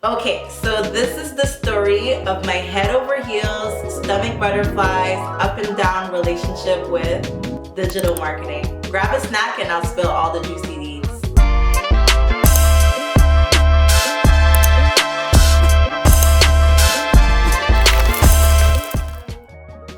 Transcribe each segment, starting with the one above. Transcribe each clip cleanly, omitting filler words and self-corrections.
Okay, so this is the story of my head over heels, stomach butterflies, up and down relationship with digital marketing. Grab a snack and I'll spill all the juicy deeds.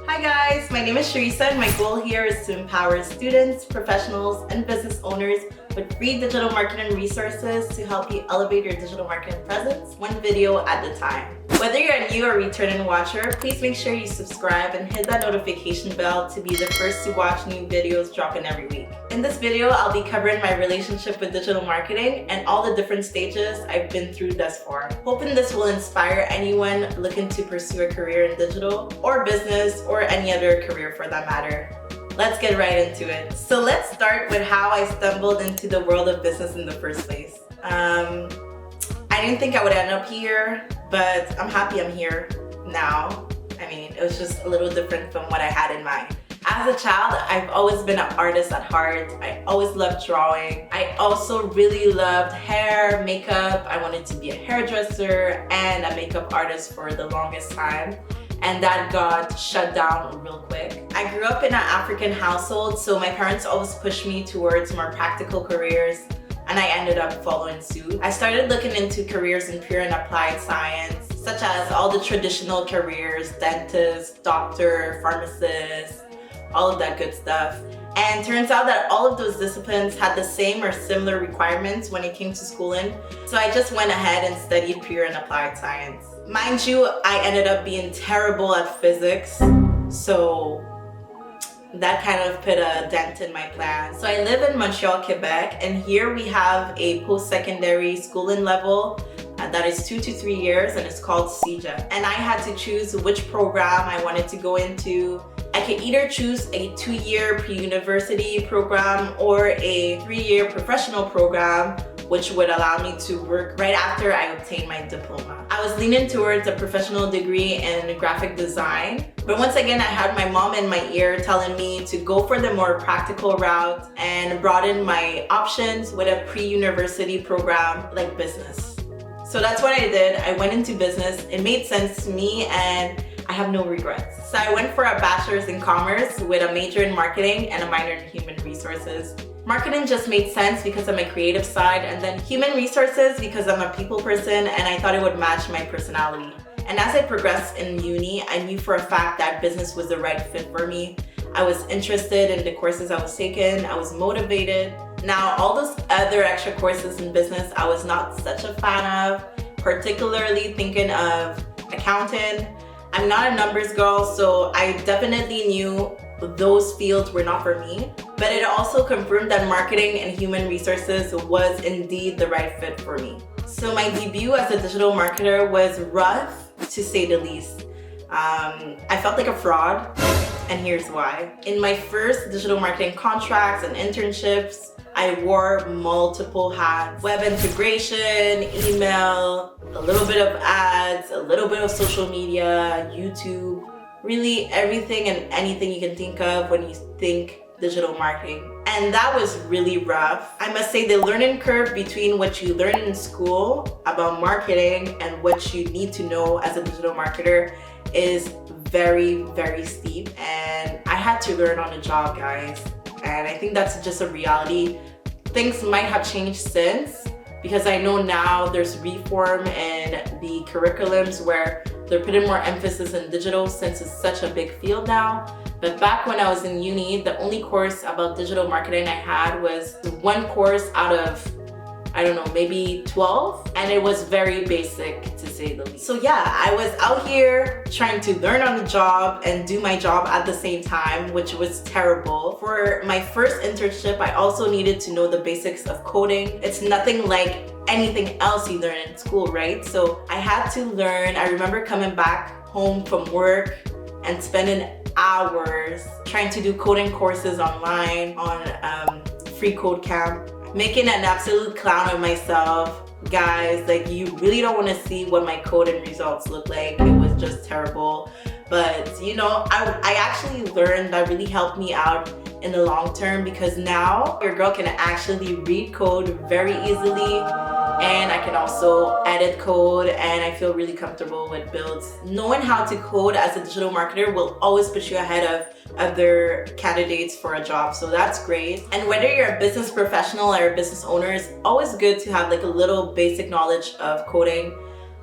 Hi guys, my name is Sherisa and my goal here is to empower students, professionals, and business owners with free digital marketing resources to help you elevate your digital marketing presence one video at a time. Whether you're a new or returning watcher, please make sure you subscribe and hit that notification bell to be the first to watch new videos dropping every week. In this video, I'll be covering my relationship with digital marketing and all the different stages I've been through thus far. Hoping this will inspire anyone looking to pursue a career in digital or business or any other career for that matter. Let's get right into it. So let's start with how I stumbled into the world of business in the first place. I didn't think I would end up here, but I'm happy I'm here now. I mean, it was just a little different from what I had in mind. As a child, I've always been an artist at heart. I always loved drawing. I also really loved hair, makeup. I wanted to be a hairdresser and a makeup artist for the longest time. And that got shut down real quick. I grew up in an African household, so my parents always pushed me towards more practical careers, and I ended up following suit. I started looking into careers in pure and applied science, such as all the traditional careers, dentist, doctor, pharmacist, all of that good stuff. And turns out that all of those disciplines had the same or similar requirements when it came to schooling. So I just went ahead and studied pure and applied science. Mind you, I ended up being terrible at physics, so that kind of put a dent in my plans. So I live in Montreal, Quebec, and here we have a post-secondary schooling level that is 2 to 3 years, and it's called CEGEP. And I had to choose which program I wanted to go into. I could either choose a 2-year pre-university program or a 3-year professional program, which would allow me to work right after I obtained my diploma. I was leaning towards a professional degree in graphic design, but once again I had my mom in my ear telling me to go for the more practical route and broaden my options with a pre-university program like business. So that's what I did. I went into business. It made sense to me and I have no regrets. So I went for a bachelor's in commerce with a major in marketing and a minor in human resources. Marketing just made sense because of my creative side, and then human resources because I'm a people person and I thought it would match my personality. And as I progressed in uni, I knew for a fact that business was the right fit for me. I was interested in the courses I was taking, I was motivated. Now, all those other extra courses in business I was not such a fan of, particularly thinking of accounting. I'm not a numbers girl, so I definitely knew those fields were not for me, but it also confirmed that marketing and human resources was indeed the right fit for me. So my debut as a digital marketer was rough, to say the least. I felt like a fraud, and here's why. In my first digital marketing contracts and internships, I wore multiple hats. Web integration, email, a little bit of ads, a little bit of social media, YouTube, really everything and anything you can think of when you think digital marketing. And that was really rough. I must say the learning curve between what you learn in school about marketing and what you need to know as a digital marketer is very, very steep. And I had to learn on the job, guys. And I think that's just a reality. Things might have changed since, because I know now there's reform in the curriculums where they're putting more emphasis in digital since it's such a big field now. But back when I was in uni, the only course about digital marketing I had was one course out of, I don't know, maybe 12, and it was very basic to say the least. So yeah, I was out here trying to learn on the job and do my job at the same time, which was terrible. For my first internship, I also needed to know the basics of coding. It's nothing like anything else you learn in school, right? So I had to learn. I remember coming back home from work and spending hours trying to do coding courses online on Free Code Camp, making an absolute clown of myself. Guys, like, you really don't want to see what my coding results look like. It was just terrible. But you know, I actually learned that really helped me out in the long term, because now your girl can actually read code very easily. and I can also edit code, and I feel really comfortable with builds. Knowing how to code as a digital marketer will always put you ahead of other candidates for a job, so that's great. And whether you're a business professional or a business owner, it's always good to have like a little basic knowledge of coding,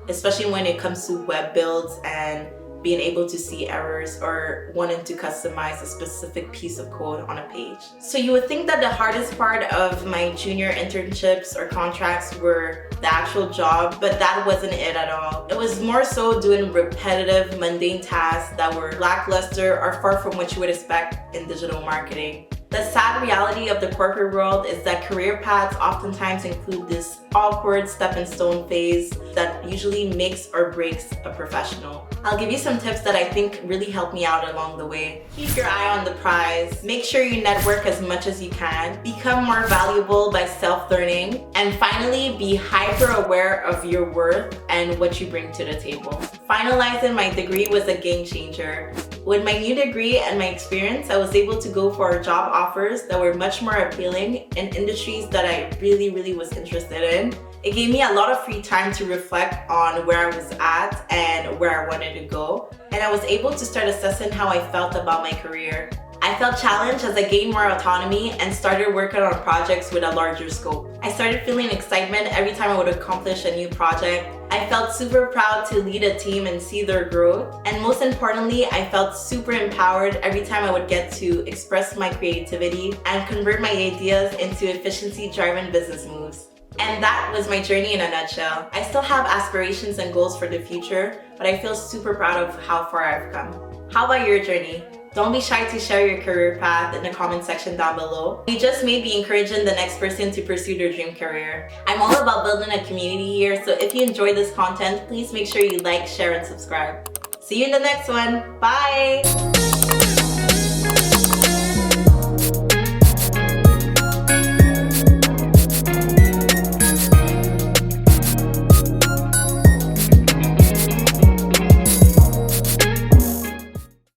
especially when it comes to web builds and being able to see errors or wanting to customize a specific piece of code on a page. So you would think that the hardest part of my junior internships or contracts were the actual job, but that wasn't it at all. It was more so doing repetitive, mundane tasks that were lackluster or far from what you would expect in digital marketing. The sad reality of the corporate world is that career paths oftentimes include this awkward stepping stone phase that usually makes or breaks a professional. I'll give you some tips that I think really helped me out along the way. Keep your eye on the prize. Make sure you network as much as you can. Become more valuable by self-learning. And finally, be hyper-aware of your worth and what you bring to the table. Finalizing my degree was a game changer. With my new degree and my experience, I was able to go for job offers that were much more appealing in industries that I really was interested in. It gave me a lot of free time to reflect on where I was at and where I wanted to go. And I was able to start assessing how I felt about my career. I felt challenged as I gained more autonomy and started working on projects with a larger scope. I started feeling excitement every time I would accomplish a new project. I felt super proud to lead a team and see their growth. And most importantly, I felt super empowered every time I would get to express my creativity and convert my ideas into efficiency-driven business moves. And that was my journey in a nutshell. I still have aspirations and goals for the future, but I feel super proud of how far I've come. How about your journey? Don't be shy to share your career path in the comment section down below. You just may be encouraging the next person to pursue their dream career. I'm all about building a community here, so if you enjoy this content, please make sure you like, share, and subscribe. See you in the next one. Bye!